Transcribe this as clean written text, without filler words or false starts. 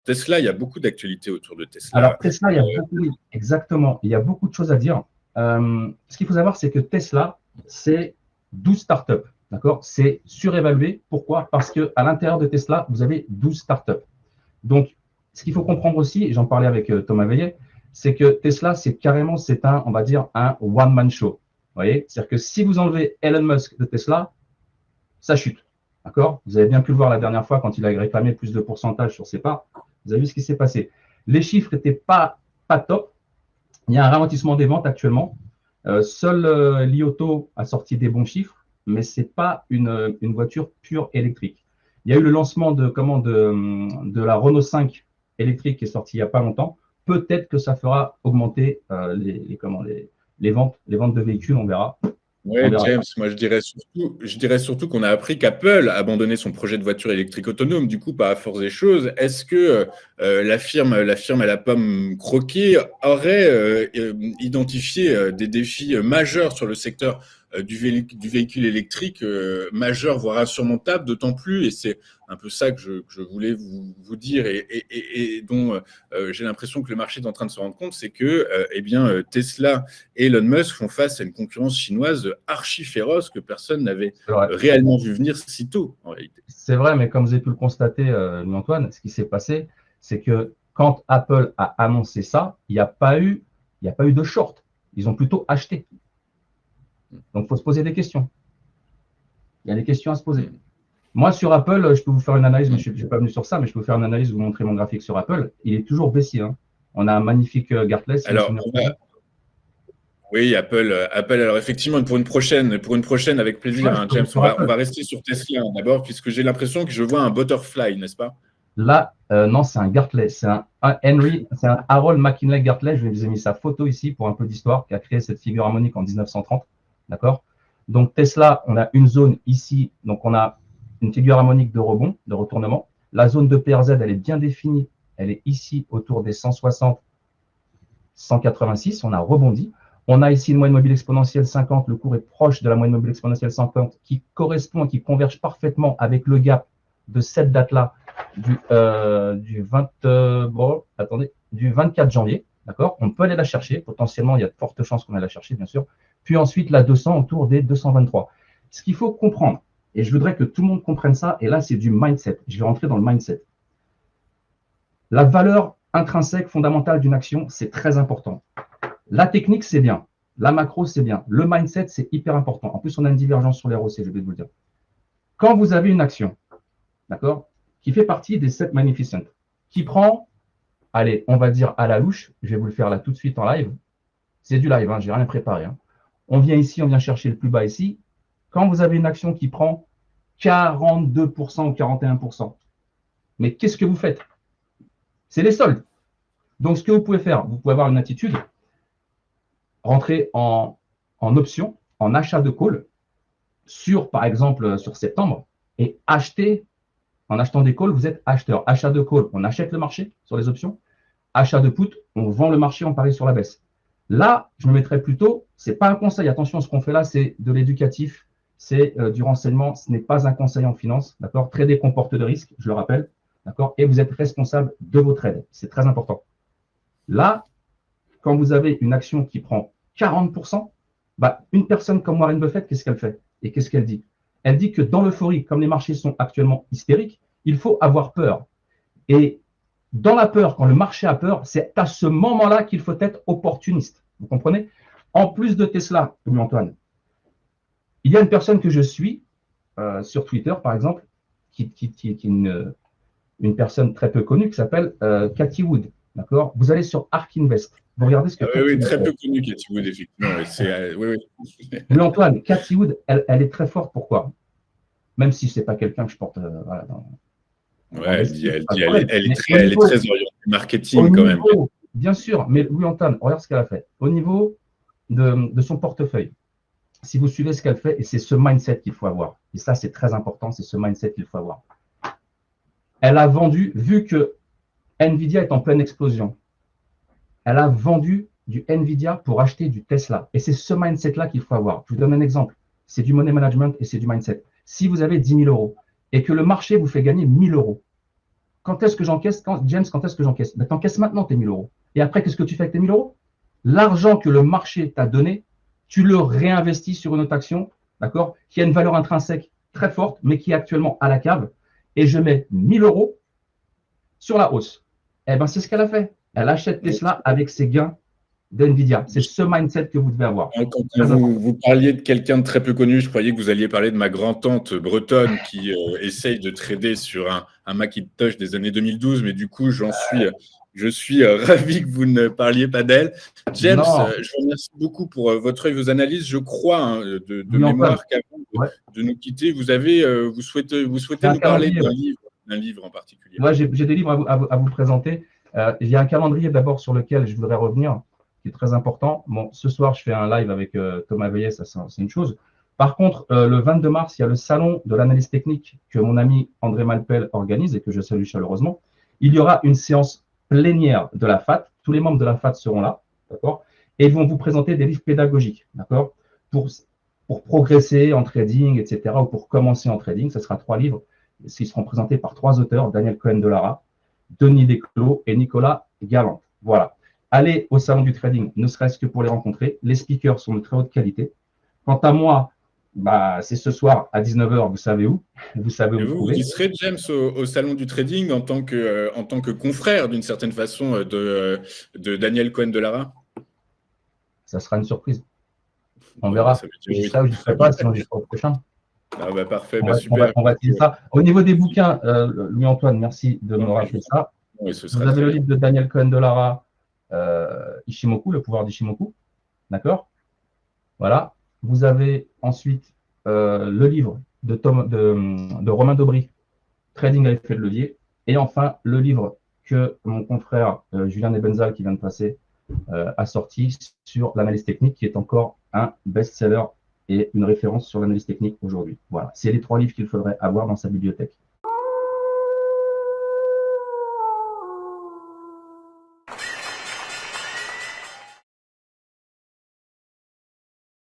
Tesla, il y a beaucoup d'actualités autour de Tesla. Alors, Tesla, il y a beaucoup, oui, exactement. Il y a beaucoup de choses à dire. Ce qu'il faut savoir, c'est que Tesla, c'est 12 startups. D'accord? C'est surévalué. Pourquoi? Parce qu'à l'intérieur de Tesla, vous avez 12 startups. Donc, ce qu'il faut comprendre aussi, et j'en parlais avec Thomas Veillet, c'est que Tesla, c'est un, on va dire, un one-man show. Vous voyez? C'est-à-dire que si vous enlevez Elon Musk de Tesla, ça chute. D'accord? Vous avez bien pu le voir la dernière fois quand il a réclamé plus de pourcentage sur ses parts. Vous avez vu ce qui s'est passé. Les chiffres n'étaient pas top. Il y a un ralentissement des ventes actuellement. Seul l'Iotto a sorti des bons chiffres, mais ce n'est pas une voiture pure électrique. Il y a eu le lancement de la Renault 5 électrique qui est sortie il n'y a pas longtemps. Peut-être que ça fera augmenter les ventes de véhicules, on verra. Oui, James, moi je dirais surtout qu'on a appris qu'Apple a abandonné son projet de voiture électrique autonome, du coup, pas à force des choses. Est-ce que la firme à la pomme croquée aurait identifié des défis majeurs sur le secteur du véhicule électrique, majeurs, voire insurmontables, d'autant plus, et c'est un peu ça que je voulais vous dire, et dont j'ai l'impression que le marché est en train de se rendre compte, c'est que Tesla et Elon Musk font face à une concurrence chinoise archi féroce que personne n'avait réellement vu venir si tôt, en réalité. C'est vrai, mais comme vous avez pu le constater, Antoine, ce qui s'est passé, c'est que quand Apple a annoncé ça, il n'y a pas eu de short. Ils ont plutôt acheté. Donc, il faut se poser des questions. Il y a des questions à se poser. Moi, sur Apple, je peux vous faire une analyse, mais je ne suis pas venu sur ça, mais je peux vous faire une analyse, vous montrer mon graphique sur Apple. Il est toujours baissier. Hein. On a un magnifique Gartner. Alors, oui, Apple. Alors, effectivement, pour une prochaine, avec plaisir, hein, James, on va rester sur Tesla d'abord, puisque j'ai l'impression que je vois un butterfly, n'est-ce pas? Là, non, c'est un Gartley. C'est un Harold McKinley Gartley. Je vous ai mis sa photo ici pour un peu d'histoire, qui a créé cette figure harmonique en 1930. D'accord? Donc, Tesla, on a une zone ici. Donc, on a une figure harmonique de rebond, de retournement. La zone de PRZ, elle est bien définie. Elle est ici autour des 160, 186. On a rebondi. On a ici une moyenne mobile exponentielle 50. Le cours est proche de la moyenne mobile exponentielle 50 qui correspond, qui converge parfaitement avec le gap de cette date-là du 24 janvier. D'accord? On peut aller la chercher. Potentiellement, il y a de fortes chances qu'on aille la chercher, bien sûr. Puis ensuite, la 200 autour des 223. Ce qu'il faut comprendre, et je voudrais que tout le monde comprenne ça, et là, c'est du mindset. Je vais rentrer dans le mindset. La valeur intrinsèque fondamentale d'une action, c'est très important. La technique, c'est bien. La macro, c'est bien. Le mindset, c'est hyper important. En plus, on a une divergence sur les ROC, je vais vous le dire. Quand vous avez une action, d'accord, qui fait partie des 7 Magnificent, qui prend, allez, on va dire à la louche, je vais vous le faire là tout de suite en live. C'est du live, hein, je n'ai rien préparé. Hein. On vient ici, on vient chercher le plus bas ici. Quand vous avez une action qui prend 42% ou 41%, mais qu'est-ce que vous faites? C'est les soldes. Donc, ce que vous pouvez faire, vous pouvez avoir une attitude, rentrer en option, en achat de call, sur, par exemple, sur septembre, et acheter, en achetant des calls, vous êtes acheteur. Achat de call, on achète le marché sur les options. Achat de put, on vend le marché, on parie sur la baisse. Là, je me mettrais plutôt, ce n'est pas un conseil, attention, ce qu'on fait là, c'est de l'éducatif, c'est du renseignement, ce n'est pas un conseil en finance, d'accord? Trader comporte de risque, je le rappelle, d'accord? Et vous êtes responsable de vos trades, c'est très important. Là, quand vous avez une action qui prend 40%, bah, une personne comme Warren Buffett, qu'est-ce qu'elle fait? Et qu'est-ce qu'elle dit? Elle dit que dans l'euphorie, comme les marchés sont actuellement hystériques, il faut avoir peur. Et dans la peur, quand le marché a peur, c'est à ce moment-là qu'il faut être opportuniste. Vous comprenez? En plus de Tesla, Antoine, il y a une personne que je suis sur Twitter, par exemple, qui est une personne très peu connue, qui s'appelle Cathy Wood. D'accord? Vous allez sur Ark Invest. Vous regardez ce que Cathy Wood très peu connue, Cathy Wood, effectivement. Oui, Antoine, Cathy Wood, elle est très forte. Pourquoi? Même si ce n'est pas quelqu'un que je porte elle est très orientée marketing quand même. Bien sûr, mais Louis-Antoine, regarde ce qu'elle a fait. Au niveau de son portefeuille, si vous suivez ce qu'elle fait, et c'est ce mindset qu'il faut avoir. Et ça, c'est très important, c'est ce mindset qu'il faut avoir. Elle a vendu, vu que Nvidia est en pleine explosion, elle a vendu du Nvidia pour acheter du Tesla. Et c'est ce mindset-là qu'il faut avoir. Je vous donne un exemple. C'est du money management et c'est du mindset. Si vous avez 10 000 € et que le marché vous fait gagner 1 000 €, quand est-ce que j'encaisse, James, quand est-ce que j'encaisse? Ben, tu encaisses maintenant tes 1000 euros. Et après, qu'est-ce que tu fais avec tes 1000 euros? L'argent que le marché t'a donné, tu le réinvestis sur une autre action, d'accord, qui a une valeur intrinsèque très forte, mais qui est actuellement à la cave. Et je mets 1000 euros sur la hausse. Eh ben, c'est ce qu'elle a fait. Elle achète Tesla avec ses gains d'NVIDIA. C'est ce mindset que vous devez avoir. Quand vous parliez de quelqu'un de très peu connu, je croyais que vous alliez parler de ma grand-tante bretonne qui essaye de trader sur un Macintosh des années 2012, mais du coup, je suis ravi que vous ne parliez pas d'elle. James, je vous remercie beaucoup pour votre œil, vos analyses. Je crois, hein, de mémoire, qu'avant de nous quitter, vous souhaitez nous parler d'un livre en particulier. Moi, j'ai des livres à vous présenter. Il y a un calendrier d'abord sur lequel je voudrais revenir, qui est très important. Bon, ce soir, je fais un live avec Thomas Veillet, ça c'est une chose. Par contre, le 22 mars, il y a le salon de l'analyse technique que mon ami André Malpel organise et que je salue chaleureusement. Il y aura une séance plénière de la FAT. Tous les membres de la FAT seront là, d'accord, et ils vont vous présenter des livres pédagogiques, d'accord, pour progresser en trading, etc., ou pour commencer en trading. Ce sera 3 livres. Ils seront présentés par 3 auteurs, Daniel Cohen-Delara, Denis Desclos et Nicolas Galland. Voilà. Allez au salon du trading, ne serait-ce que pour les rencontrer. Les speakers sont de très haute qualité. Quant à moi, bah, c'est ce soir à 19 h, vous savez où. Vous savez où vous trouver. Vous serez, James, au salon du trading en tant que confrère, d'une certaine façon, de Daniel Cohen-Delara? Ça sera une surprise. On verra. Et ça, je ne sais pas, sinon je serai au prochain. Ah bah parfait, super. On va dire ça. Au niveau des bouquins, Louis-Antoine, merci de me rappeler ça. Oui, vous avez le livre de Daniel Cohen-Delara, Ishimoku, le pouvoir d'Ishimoku. D'accord? Voilà. Vous avez ensuite le livre de Romain Daubry, Trading à effet de levier. Et enfin, le livre que mon confrère Julien Nebenzal, qui vient de passer, a sorti sur l'analyse technique, qui est encore un best-seller et une référence sur l'analyse technique aujourd'hui. Voilà, c'est les 3 livres qu'il faudrait avoir dans sa bibliothèque.